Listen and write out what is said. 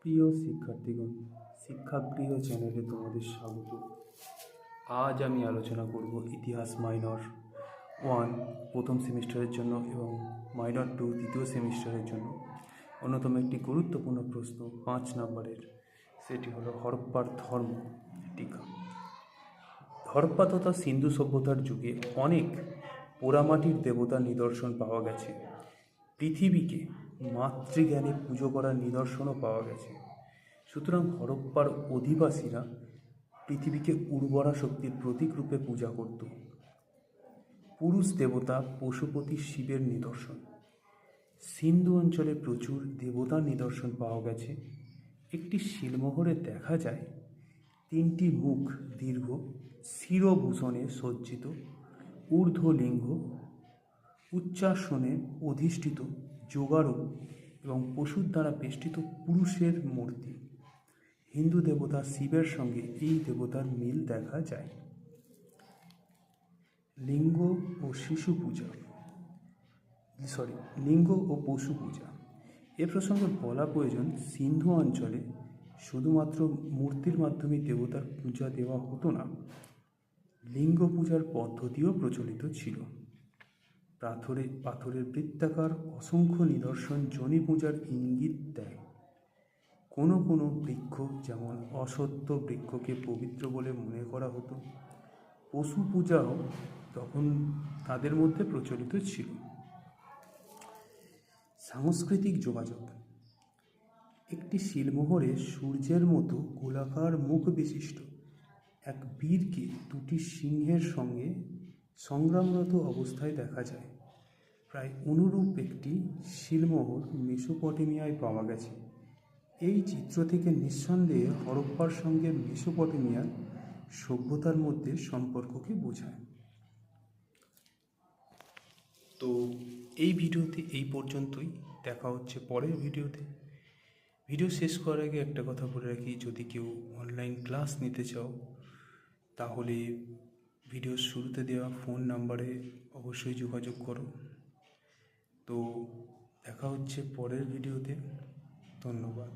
প্রিয় শিক্ষার্থীগণ, শিক্ষাগৃহ চ্যানেলে তোমাদের স্বাগত। আজ আমি আলোচনা করব ইতিহাস মাইনর 1 প্রথম সেমিস্টারের জন্য এবং মাইনর 2 দ্বিতীয় সেমিস্টারের জন্য অন্যতম একটি গুরুত্বপূর্ণ প্রশ্ন 5 নম্বরের। সেটি হলো হরপ্পার ধর্ম টিকা। হরপ্পা তথা সিন্ধু সভ্যতার যুগে অনেক পোড়ামাটির দেবতার নিদর্শন পাওয়া গেছে। পৃথিবীকে মাতৃজ্ঞানে পুজো করার নিদর্শনও পাওয়া গেছে। সুতরাং হরপ্পার অধিবাসীরা পৃথিবীকে উর্বরা শক্তির প্রতীক রূপে পূজা করত। পুরুষ দেবতা পশুপতি শিবের নিদর্শন। সিন্ধু অঞ্চলে প্রচুর দেবতার নিদর্শন পাওয়া গেছে। একটি শিলমোহরে দেখা যায় 3টি মুখ দীর্ঘ শিরভূষণে সজ্জিত ঊর্ধ্বলিঙ্গ, উচ্চাসনে অধিষ্ঠিত যোগারূপ এবং পশুর দ্বারা বেষ্টিত পুরুষের মূর্তি। হিন্দু দেবতা শিবের সঙ্গে এই দেবতার মিল দেখা যায়। লিঙ্গ ও পশু পূজা এ প্রসঙ্গে বলা প্রয়োজন, সিন্ধু অঞ্চলে শুধুমাত্র মূর্তির মাধ্যমে দেবতার পূজা দেওয়া হতো না, লিঙ্গ পূজার পদ্ধতিও প্রচলিত ছিল। পাথরের বৃত্তাকার অসংখ্য নিদর্শন যোনি পূজার ইঙ্গিত দেয়। কোনো কোনো বৃক্ষ যেমন অশ্বত্থ বৃক্ষকে পবিত্র বলে মনে করা হতো। পশু পূজাও তখন তাদের মধ্যে প্রচলিত ছিল। সাংস্কৃতিক যোগাযোগ। একটি শিলমোহরে সূর্যের মতো গোলাকার মুখ বিশিষ্ট এক বীরকে 2টি সিংহের সঙ্গে সংগ্রামরত অবস্থায় দেখা যায়। প্রায় অনুরূপ একটি শিলমোহর মেসোপটেমিয়ায় পাওয়া গেছে। এই চিত্র থেকে নিঃসন্দেহে হরপ্পার সঙ্গে মেসোপটেমিয়ার সভ্যতার মধ্যে সম্পর্ককে বোঝায়। তো এই ভিডিওতে এই পর্যন্তই, দেখা হচ্ছে পরের ভিডিওতে। ভিডিও শেষ করার আগে একটা কথা বলে রাখি, যদি কেউ অনলাইন ক্লাস নিতে চাও তাহলে ভিডিওর শুরুতে দেওয়া ফোন নাম্বারে অবশ্যই যোগাযোগ করো। তো দেখা হচ্ছে পরের ভিডিওতে। ধন্যবাদ।